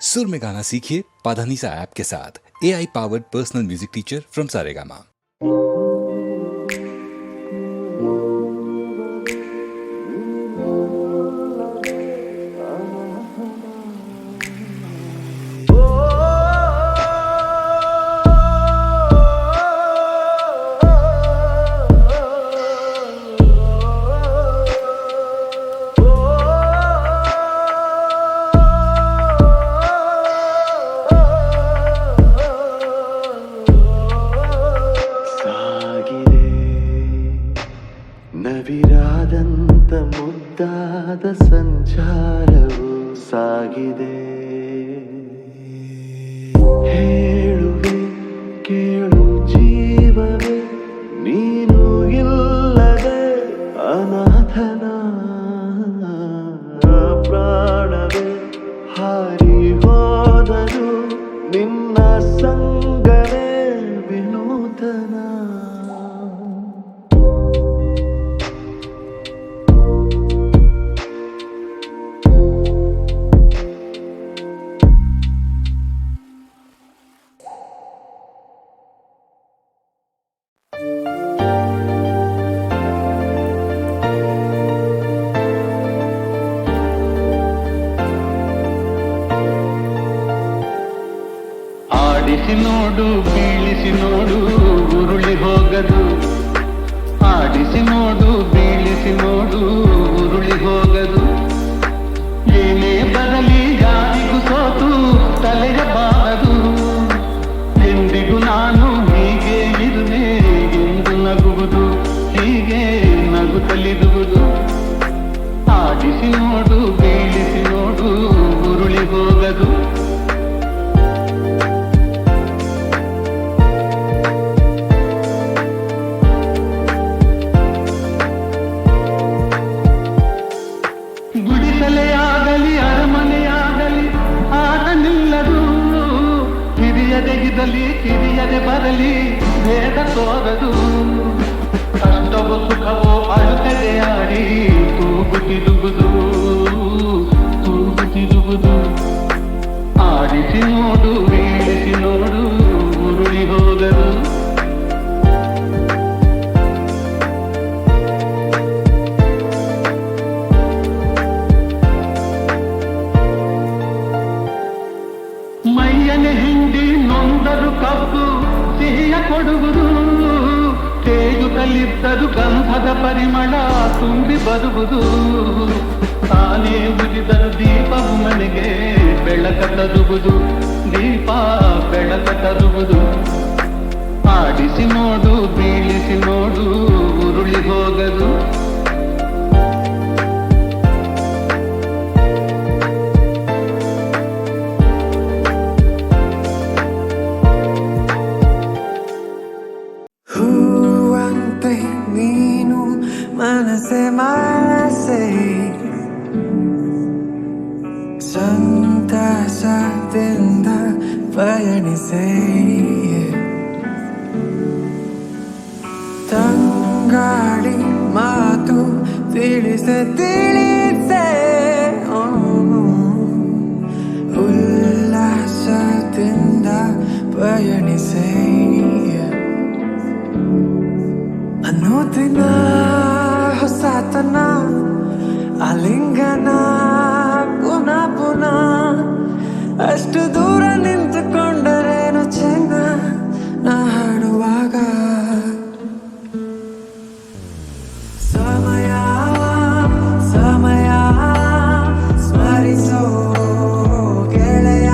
सुर में गाना सीखिए पाधानीसा ऐप के साथ। AI powered personal music teacher from Saregama. ನವಿರಾದಂತ ಮುದ್ದಾದ ಸಂಚಾರವು ಸಾಗಿದೆ. ಹೇಳುವೆ ಕೇಳು ಜೀವವೇ, ನೀನು ಇಲ್ಲದೆ ಅನಾಥನ ಪ್ರಾಣವೇ ಹಾರಿ ಹೋದರು, ನಿನ್ನ ಸಂಗವೇ ವಿನೂತನ. ಆಡಿಸಿ ನೋಡು ಬೀಳಿಸಿ ನೋಡು ಉರುಳಿ ಹೋಗದು. ಆಡಿಸಿ ನೋಡು ಬೀಳಿಸಿ ನೋಡು ಉರುಳಿ ಹೋಗದು. ಏನೇ ಬರಲಿ ಯಾರಿಗೂ ಸೋತು ತಲೆಯ ಬಾರದು. ಎಂದಿಗೂ ನಾನು ಹೀಗೆ ಇರುವೆ ಎಂದು ನಗುವುದು, ಹೀಗೆ ನಗುತ್ತಲಿರುವುದು. ಆಡಿಸಿ ನೋಡು ಬೀಳಿಸಿ ನೋಡು ಉರುಳಿ ಹೋಗದು. ಗುಡಿಸಲೆಯಾಗಲಿ ಅರಮನೆಯಾಗಲಿ ಆಟ ನಿಲ್ಲದು. ಹಿರಿಯದೆಗಿದಲಿ ಕಿರಿಯದೆ ಬರಲಿ ಭೇದ ತೋರದು. ಕಷ್ಟವೋ ಸುಖವೋ ಅಳುತ್ತದೆ ಆಡಿ ತೂಗುತ್ತಿರುವುದು, ತೂಗುತ್ತಿರುವುದು. ಆಡಿಸಿ ನೋಡು ಬೀಳಿಸಿ ನೋಡು ಉರುಳಿ ಹೋಗದು. ಮೈಯನೆ ಹಿಂಡಿ ನೊಂದರು ಕಬ್ಬು ಸಿಹಿಯ ಕೊಡುವುದು. ತೇಗುತ್ತಲಿದ್ದರು ಗಂಧದ ಪರಿಮಳ ತುಂಬಿ ಬರುವುದು. ತಾನೇ ಉರಿದರು ದೀಪವು ಮನೆಗೆ ಬೆಳಕ ತರುವುದು, ದೀಪ ಬೆಳಕ ತರುವುದು. ಆಡಿಸಿ ನೋಡು ಬೀಳಿಸಿ ನೋಡು ಉರುಳಿ ಹೋಗದು. ನೀನು ಮನಸೆ ಮನಸೆ ಸಂತಸದಿಂದ ಪಯಣಿಸೆ. ತಂಗಾಡಿ ಮಾತು ತಿಳಿಸೆ ತಿಳಿಸೆ ಉಲ್ಲಾಸದಿಂದ ಪಯಣಿಸೆ. ಅನ್ನೋದಿನ ಹೊಸತನ ಆಲಿಂಗನ ಪುನಃ ಪುನಃ. ಅಷ್ಟು ದೂರ ನಿಂತುಕೊಂಡರೇನು ಚೆನ್ನ ನಾ ಹಾಡುವಾಗ. ಸಮಯ ಸಮಯ ಸ್ಮರಿಸೋ ಗೆಳೆಯ.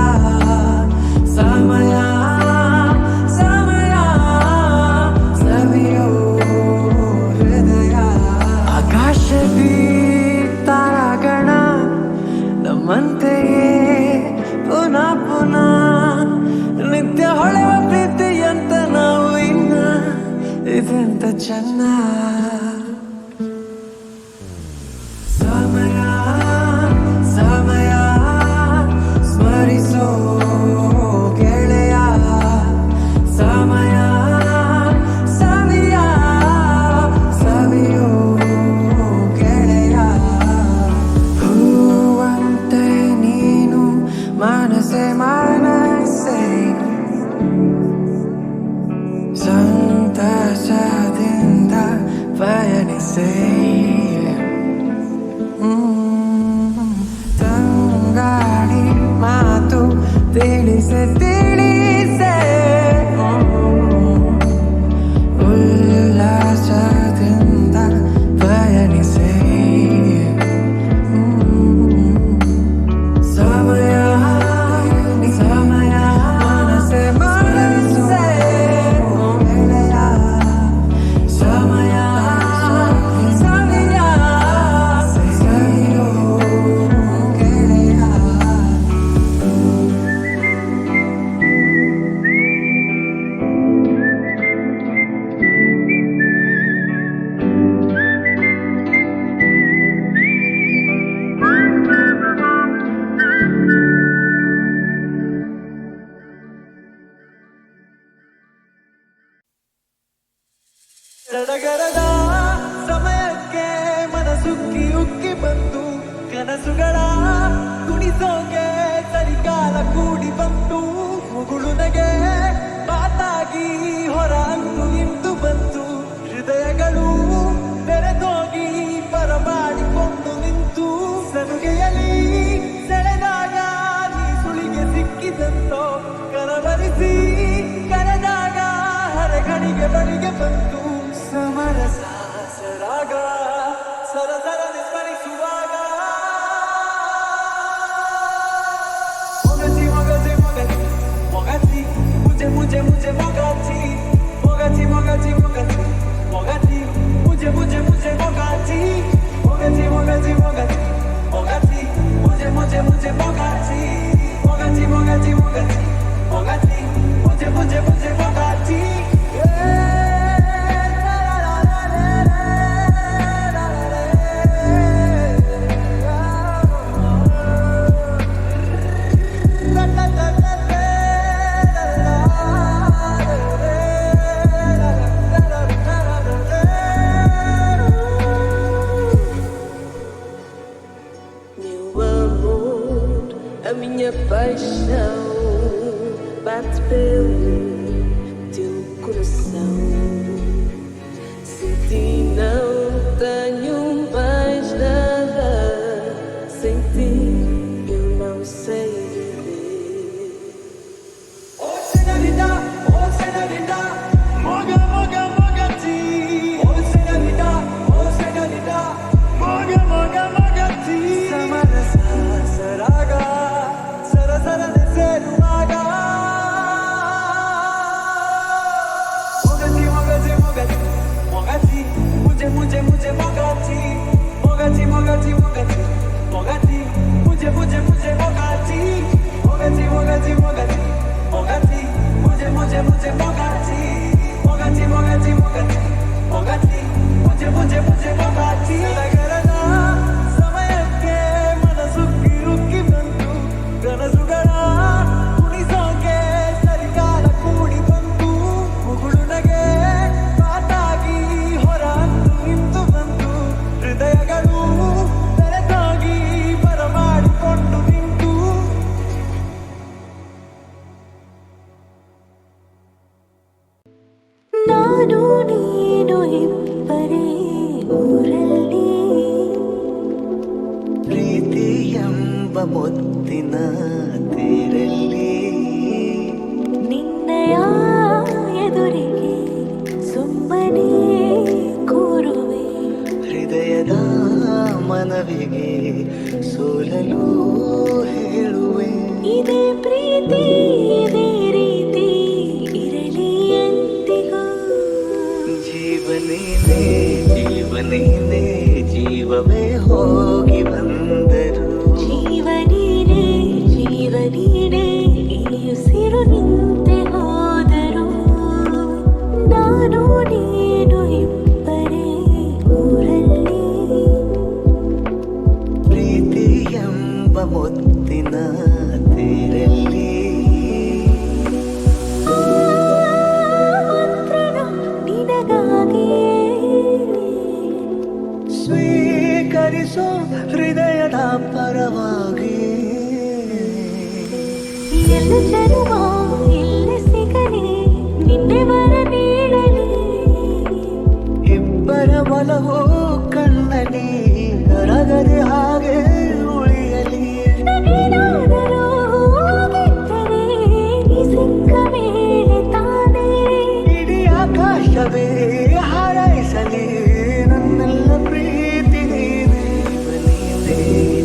ಸಮಯ ತಾರಾಗಣ ನಮ್ಮಂತೆಯೇ ಪುನಃ ಪುನಃ ನಿತ್ಯ ಹೊಳೆವ ಪ್ರೀತಿಯಂತ ನಾವು ಇನ್ನ ಇದೆಂತ ಚೆನ್ನ. ಸಮಯ ಸಮಯ ಸ್ಮರಿಸೋ ಗೆಳೆಯ. ಸಮಯ ಸವಿಯ ಸವಿಯೋ ಗೆಳೆಯ. ಹೂವಂತೆ ನೀನು ಮಾ ಮನಸೆ ಮನಸೆ ಸಂತಸದಿಂದ ಪಯಣಿಸೆ ತಂಗಾಡಿ ಮಾತು ತಿಳಿಸೆ ತಿಳಿಸೆ ಉಲ್ಲಾಸದಿಂದ ಪಯಣಿಸೆ ಸಮಯ ಸಮಯ ಮನಸೆ ಮನಸೆ ಗೆಳೆಯ ಸಮಯ ಸಮಯ ಸರಿಯೋ ಗೆಳೆಯ ಸಡಗರದ ಸಮಯಕ್ಕೆ ಮನಸುಕ್ಕಿ ಉಕ್ಕಿ ಬಂತು ಕನಸುಗಳ ಕುಣಿಸೋಕೆ ಸರಿಕಾಲ ಕೂಡಿ ಬಂತು ಮುಗುಳು ನಗೆ ಮಾತಾಗಿ ಹೊರ ಅಂದು ನಿಂತು ಬಂತು ಹೃದಯಗಳು ಬೆರೆತೋಗಿ ಬರಮಾಡಿಕೊಂಡು ನಿಂತು ಸನುಗೆಯಲ್ಲಿ ಸೆಳೆದಾಗ ನೀ ಸುಳಿಗೆ ಸಿಕ್ಕಿದಂತೋ ಕನವರಿಸಿ ಕರೆದಾಗ ಹರಗಣಿಗೆ ಬಳಿಗೆ ಬಂತು ಸಮರಸ ಸರಾಗ ಸರಸರ ಸ್ಮರಿಸುವಾಗ ಮೊಗಚಿ ಮೊಗಚಿ ಮೊಗಚಿ ಮೊಗಚಿ ಮುಜೆ ಮುಜೆ ಮುಜೆ ಮೊಗಚಿ ಮೊಗಚಿ ಮೊಗಚಿ ಮೊಗಚಿ ಮೊಗಚಿ ಮುಜೆ ಮುಜೆ ಮುಜೆ ಮೊಗಚಿ ಮೊಗಚಿ ಮೊಗಚಿ ಮೊಗಚಿ ಮೊಗಚಿ ಮುಜೆ ಮುಜೆ ಮುಜೆ ಮೊಗಚಿ ಮೊಗಚಿ ಮೊಗಚಿ ಮೊಗಚಿ ಮೊಗಚಿ ಮುಜೆ ಮುಜೆ ಮುಜೆ ಮೊಗಚಿ Meu amor, a minha paixão bate pelo teu coração. Sem ti não tenho mais nada, sem ti eu não sei viver. Oh señorita, moga moga mogati. Oh señorita, moga moga mogati. Samarasa saraga, sarasara seruaga. Mogati mogati mogati mogati, mujhe mujhe mujhe mogati. Mogati mogati mogati mogati, mujhe mujhe mujhe mogati. Mogati mogati mogati mogati, mujhe mujhe mujhe mogati. Mogati mogati mogati mogati, mujhe mujhe mujhe mogati. ಸಡಗರದ ಸಮಯಕ್ಕೆ ಮನಸುಕ್ಕಿ ಉಕ್ಕಿ ಬಂತು ಕನಸುಗಳ ಕುಣಿಸೋಕೆ ಸರಿಕಾಲ ಕೂಡಿ ಬಂತು ಮುಗುಳು ನಗೆ ಮಾತಾಗಿ ಹೊರ ಅಂದು ನಿಂತು ಬಂತು ಹೃದಯಗಳು ಬೆರೆತಾಗಿ ಬರಮಾಡಿಕೊಂಡು ನಿಂತು ನಾನು ನೀನು ಇಬ್ಬರೇ ಊರಲ್ಲಿ ಪ್ರೀತಿ ಎಂಬ ಮುತ್ತಿನ ತೇರಲ್ಲಿ ನಿನ್ನಯ ಎದುರಿಗೆ ಸುಮ್ಮನೆ ಕೂರುವೆ ಹೃದಯದ ಮನವಿಗೆ ಸೋಲಲು ಹೇಳುವೆ ಇದೇ ಪ್ರೀತಿ ಇದೇ ರೀತಿ ಇರಲಿ ಎಂದಿಗೂ ಜೀವನೇನೆ ಜೀವನೇನೆ ಜೀವವೇ ಹೋಗಿ ಬಂದರು ಜೀವನೀನೇ ಜೀವನೀನೇ ಈ ಉಸಿರು ನಿಂತೆ ಹೋದರು ನಾನು ನೀನು ಇಬ್ಬರೇ ಊರಲ್ಲಿ ಪ್ರೀತಿ ಎಂಬ ಮುತ್ತಿನ ತೇರಲ್ಲಿ ಮಂತ್ರನು ನಿನಗಾಗಿಯೇ ಸ್ವೀಕರಿಸೋ ಹೃದಯದ ಪರವಾಗಿ ಎಲ್ಲ ಜನುಮ ಎಲ್ಲಿ ಸಿಗಲಿ ನಿನ್ನೆ ವರ ನೀಡಲಿ ಇಬ್ಬರ ಒಲವು ಕಣ್ಣಲಿ ಕರಗದೆ ಹಾಗೆ ಉಳಿಯಲಿ ಏನಾದರೂ ಹೋಗಿದ್ದರೆ ನೀ ಸಿಕ್ಕ ಮೇಲೆ ತಾನೇ ಇಡೀ ಆಕಾಶವೇ ಹಾರೈಸಲಿ ನನ್ನೆಲ್ಲ ಪ್ರೀತಿ ನೀನೇ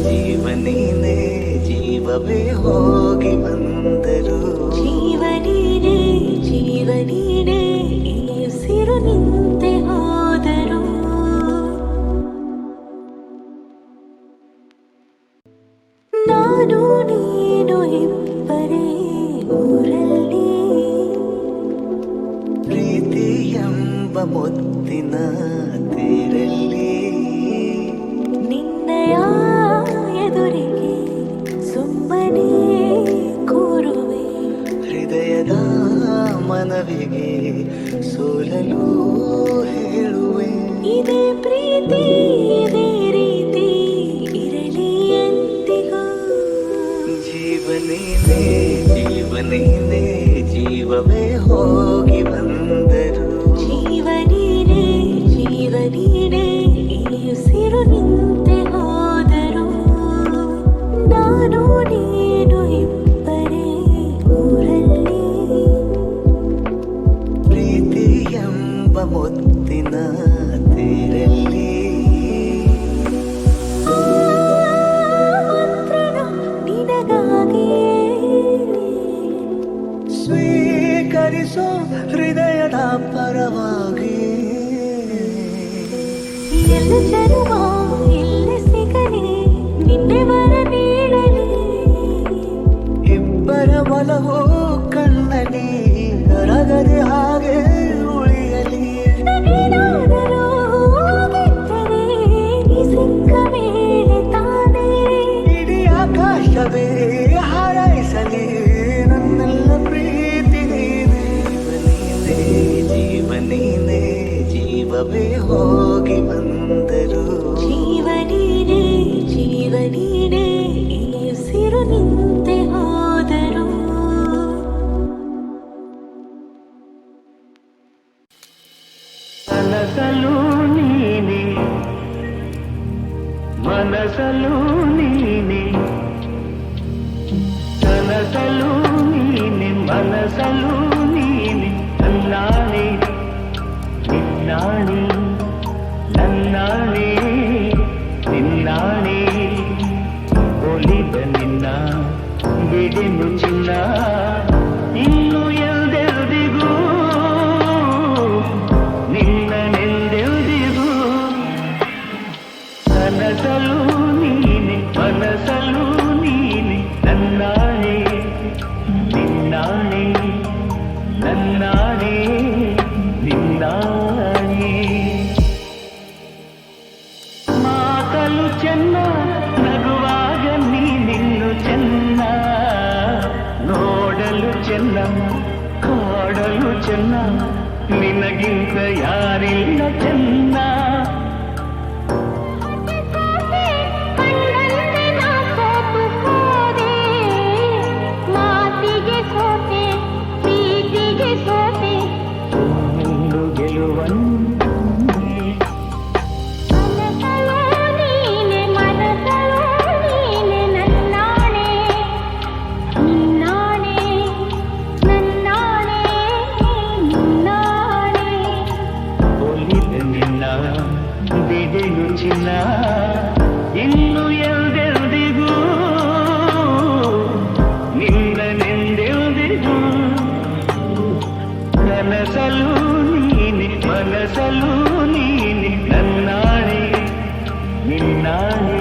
ಜೀವ ನೀನೇ ಜೀವವೇ ಹೋಗಿ ಬಂದರು ಜೀವ ನೀನೇ ಈ ಉಸಿರು ನಿಂತೆ ಹೋದರು ನಾನು ನೀನು ಇಬ್ಬರೇ ಊರಲ್ಲಿ ಪ್ರೀತಿ ಎಂಬ ಮುತ್ತಿನ ತೇರಲ್ಲಿ ನಿನ್ನಯ ಎದುರಿಗೆ ಸುಮ್ಮನೆ ಕೂರುವೆ ಹೃದಯದ ಮನವಿಗೆ ಸೋಲಲು ಹೇಳುವೆ ಇದೇ ಪ್ರೀತಿ ಇದೇ ರೀತಿ ಇರಲಿ ಎಂದಿಗೂ ಜೀವನೇನೇ ಜೀವವೇ ಹೋಗಿ ಬಂದರು ಜೀವ ನೀನೇ ಈ ಉಸಿರು ನಿಂತೆ ಹೋದರು ನಾನು ನೀನು ಇಬ್ಬರೇ ಊರಲ್ಲಿ ಪ್ರೀತಿ ಎಂಬ ಮುತ್ತಿನ ತೇರಲ್ಲಿ ಮಂತ್ರಣ ನಿನಗಾಗಿಯೇ ಸ್ವೀಕರಿಸೋ ಹೃದಯದ ಪರವಾಗಿ ಎಲ್ಲ ಜನುಮ ಎಲ್ಲಿ ಸಿಗಲಿ ನಿನ್ನೆ ವರ ನೀಡಲಿ ಇಬ್ಬರ ಒಲವು ಕಣ್ಣಲಿ ಕರಗದೆ ಹಾಗೆ ಉಳಿಯಲಿ ಏನಾದರೂ ಹೋಗಿದ್ದರೆ ನೀ ಸಿಕ್ಕ ಮೇಲೆ ತಾನೇ ಇಡೀ ಆಕಾಶವೇ ಹಾರೈಸಲಿ ನನ್ನೆಲ್ಲ ಪ್ರೀತಿ ನೀನೇ ಜೀವ ನೀನೇ ಜೀವವೇ ಹೋಗಿ ಬಂದರು ಜೀವ ನೀನೇ ಈ ಉಸಿರು ನಿಂತೆ ಹೋದರು ಕನಸಲು ನೀನೆ ಮನಸಲು ನೀನೆ ಕನಸಲು ನೀನೆ ಮನಸಲು ನೀನೆ ನನ್ನಾಣೆ ನಿನ್ನಾಣೆ ನನ್ನಾಣೆ ನಿನ್ನಾಣೆ ಒಲಿದ ನಿನ್ನ ಬಿಡೆನು ಚಿನ್ನ ಇನ್ನು ಎಲ್ದೆಲ್ದಿಗೂ ನಿನ್ನನೆಂದೆಲ್ದಿಗೂ ಕನಸಲು ನೀನೆ ಮನಸಲು ನೀನೆ ನನ್ನಾಣೆ ನಿನ್ನಾಣೆ ನನ್ನಾಣೆ ನಿನ್ನಾಣೆ ಮಾತಲು ಚೆನ್ನ ನಗುವಾಗ ನೀನಿನ್ನು ಚೆನ್ನ ನೋಡಲು ಚೆನ್ನ ಕಾಡಲು ಚೆನ್ನ ನಿನಗಿಂತ ಯಾರಿಲ್ಲ ಚೆನ್ನ ಒಂದು ಗೆಲುವನ್ನೇ ಒಲಿದ ನಿನ್ನ ಬಿಡೆನು ಚಿನ್ನ ಇನ್ನು ಎಲ್ದೆಲ್ದಿಗೂ ನಿನ್ನನೆಂದೆಲ್ದಿಗೂ ಕನಸಲು ನೀನೆ ಮನಸಲು ನೀನೆ ನನ್ನಾಣೆ ನಿನ್ನಾಣೆ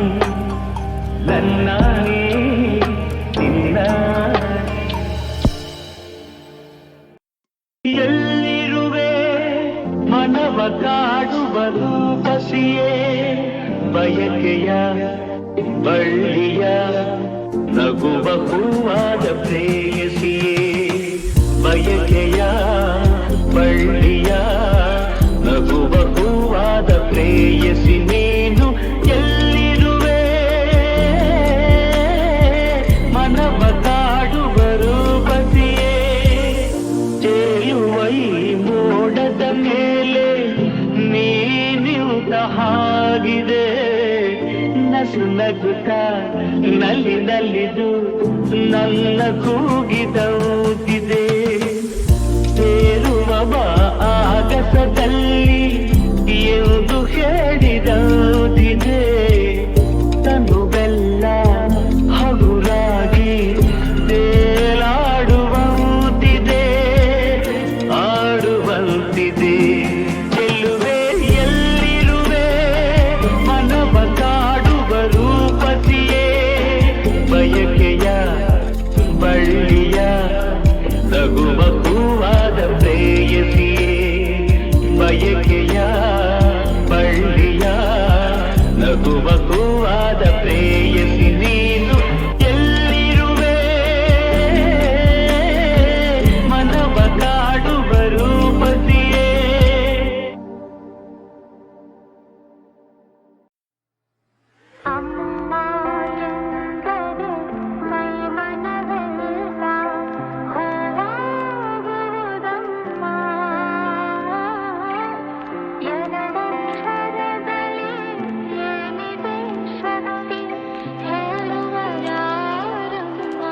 ನನ್ನಾಣೆ ನಿನ್ನಾಣೆ ಎಲ್ಲಿರುವೆ ಮನವ ಕಾಡುವುದು ಬಸಿಯೇ ಬಯಕೆಯ ಬಳ್ಳಿಯ ನಗುವ ಹೂವಾದ ಪ್ರೇಯಸಿಯೇ ಬಯಕೆಯ ಬಳ್ಳಿಯ ನಗುವ ಹೂವಾದ ಪ್ರೇಯಸಿ ನೀನು ಎಲ್ಲಿರುವೆ ಮನವ ಕಾಡುವರು ನಗುತ್ತಾ ನಲ್ಲಿ ನಲ್ಲಿದು ನನ್ನ ಕೂಗಿದೌದಿದೆ ಸೇರುವ ಬಾ ಆಗಸದಲ್ಲಿ ಎಂದು ಹೇಳಿದೌದಿದೆ ತನುವೆಲ್ಲ ಹಗುರಾಗಿ ತೇಲಾಡುವಂತಿದೆ ಆಡುವಂತಿದೆ ಚೆಲ್ಲುವೆ ಎಲ್ಲಿರುವೆ ಮನವ ಕಾಡುವ ರೂಪತಿಯೇ ಬಯಕೆಯ ಬಳ್ಳಿಯ ನಗುವ ಹೂವಾದ ಪ್ರೇಯಸಿಯೇ ಬಯಕೆಯ ಬಳ್ಳಿಯ ನಗುವ ಹೂವಾದ ಪ್ರೇಯಸಿ ನೀನು ಎಲ್ಲಿರುವೆ ಮನವ ಕಾಡುವ ರೂಪತಿಯೇ ಅಮ್ಮ ಎಂದರೆ ಮೈ ಮನವೆಲ್ಲ ಹೂವಾಗುವುದಮ್ಮ ಎರಡಕ್ಷರದಲ್ಲಿ ಏನಿದೆ ಶಕ್ತಿ ಹೇಳುವ ಯಾರಮ್ಮ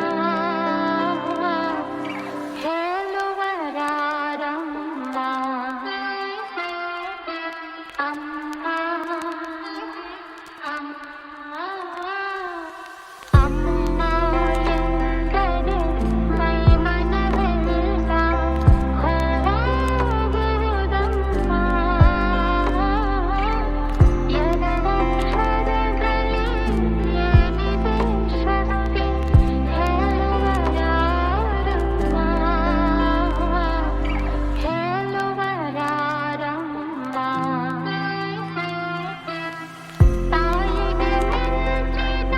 ಹೇಳುವ ಯಾರಮ್ಮ ಅಮ್ಮ ಅಮ್ಮ ಎಂದರೆ ಮೈ ಮನವೆಲ್ಲ ಹೂವಾಗುವುದಮ್ಮ ಎರಡಕ್ಷರದಲ್ಲಿ ಏನಿದೆ ಶಕ್ತಿ ಹೇಳುವ ಯಾರಮ್ಮ ಹೇಳುವ ಯಾರಮ್ಮ ತಾಯಿಗೆ ಮೆಚ್ಚಿದ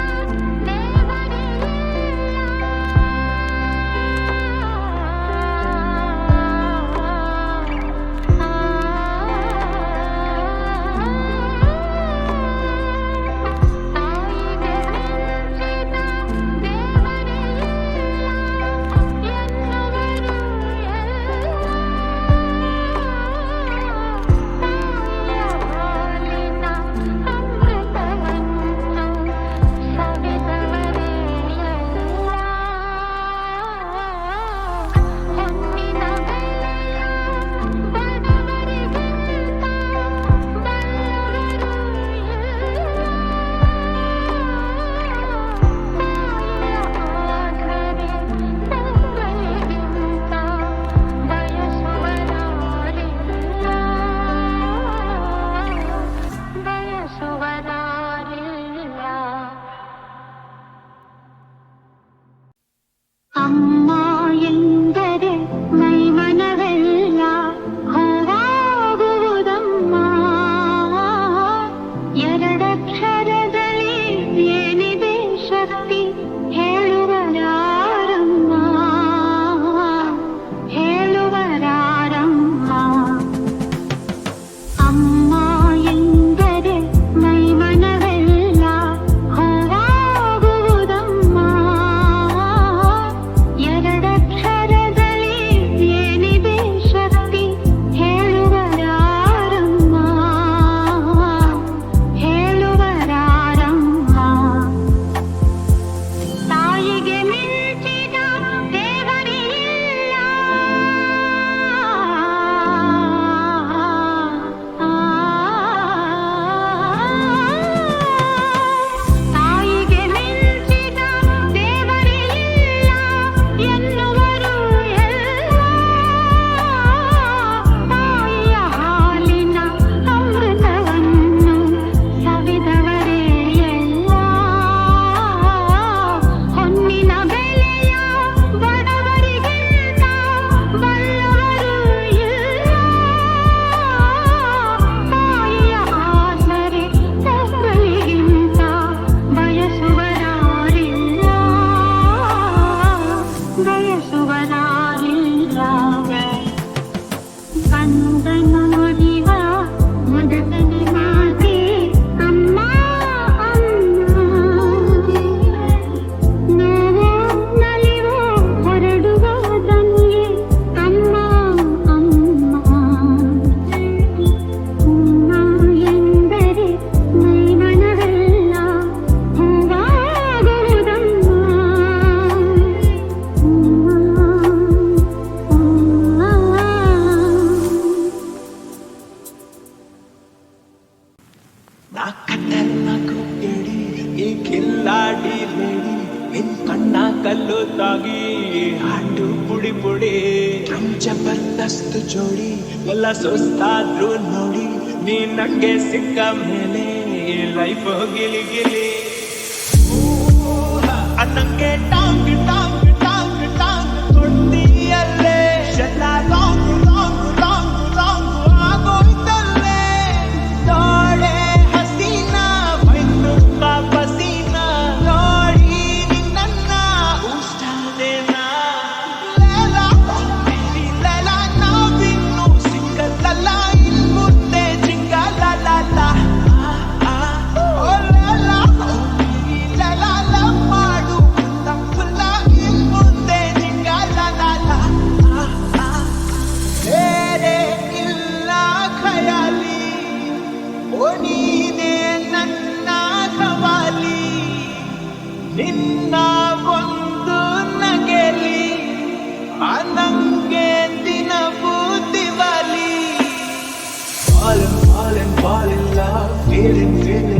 ಅಮ್ಮ ಎಂದರೆ ಮೈ ಮನವೆಲ್ಲ ಹೂವಾಗುವುದಮ್ಮ ಎರಡಕ್ಷರದಲ್ಲಿ ಏನಿದೆ ಶಕ್ತಿ ಹೇಳುವ ಯಾರಮ್ಮ ಹೇಳುವ ಯಾರಮ್ಮ ಅಮ್ಮ ಎಂದರೆ ಮೈ ಮನವೆಲ್ಲ ಹೂವಾಗುವುದಮ್ಮ ಎರಡಕ್ಷರದಲ್ಲಿ ಏನಿದೆ ಶಕ್ತಿ ಹೇಳುವ ಯಾರಮ್ಮ ಹೇಳುವ ಯಾರಮ್ಮ ತಾಯಿಗೆ ಮಿಂಚಿದ ದೇವರಿಲ್ಲ ತಾಯಿಗೆ ಮಿಂಚಿದ ದೇವರಿಲ್ಲ ಎನ್ನುವರು ಎಲ್ಲ ತಾಯಿಯ ಹಾಲಿನ ಅಮೃತವನ್ನು ಸವಿದವರೇ ಎಲ್ಲ ಹೊನ್ನಿನ ಬೆಲೆಯ ಬಡವರಿಗಿಂತ ಬಲ್ಲವರು ಇಲ್ಲ ತಾಯಿಯ ಆಸರೆ ಮಕ್ಕಳಿಗಿಂತ ಬಯಸುವರಾರಿಲ್ಲ ಬಯಸುವರಾರಿಲ್ಲ ಕಂದನು ನುಡಿವ ಮೊದಲನೇ ಮಾತೆ ಅಮ್ಮ ಅಮ್ಮ ನೋವೋ ನಲಿವೋ ಹೊರಡುವ ದನಿಯೇ ಅಮ್ಮ ಅಮ್ಮ ಅಮ್ಮ ಎಂದರೆ ಮೈ ಮನವೆಲ್ಲ ಹೂವಾಗುವುದಮ್ಮ ಹಾಡು ಪುಡಿ ಪುಡಿ ಜಬರ್ದಸ್ತ್ ಜೋಡಿ ಎಲ್ಲ ಸುಸ್ತಾದ್ರು ನೋಡಿ ನೀ ನಂಗೆ ಸಿಕ್ಕ ಮೇಲೆ ಲೈಫ್ ಗಿಲಿ ಗಿಲಿ ನಂಗೆ ಟಾಂಗ್ ಟಾಂಗ್ ಟಾಂಗ್ ಟಾಂಗ್ ಕೊಡ್ತೀಯಲ್ಲೇ ಎಲ್ಲ ರಾಂಗ್ ರಾಂಗ್ ರಾಂಗ್ ರಾಂಗ್ ಆಗೋಯ್ತಲ್ಲೇ ನೋಡೆ ಹಸೀನಾ ಬೈತು ಪಸೀನಾ ನೋಡಿ ನಿನ್ನ ಉಷ್ಟಾದೇನಾ ಲೇಲಾ ಲೇಲಾ ನಾವಿನ್ನು ಸಿಕ್ಕಲ್ಲ ಇನ್ ಮುಂದೆ ಜಿಂಗಲಲ್ಲ ಓ ಲೇಲಾ ಲೇಲಾ ಮಾಡು ತಪ್ಪಲ್ಲ ಇನ್ ಮುಂದೆ ಜಿಂಗಲಲ್ಲ ಬೇರೆ ಇಲ್ಲ ಖಯಾಲಿ ಓ ನೀನೇ ನನ್ನ ಕವಾಲಿ ನಿನ್ನ ಒಂದು ನಗೆಲಿ ನಂಗೆ ದಿನವೂ Diwali Falling, falling, fall in love, feeling, feeling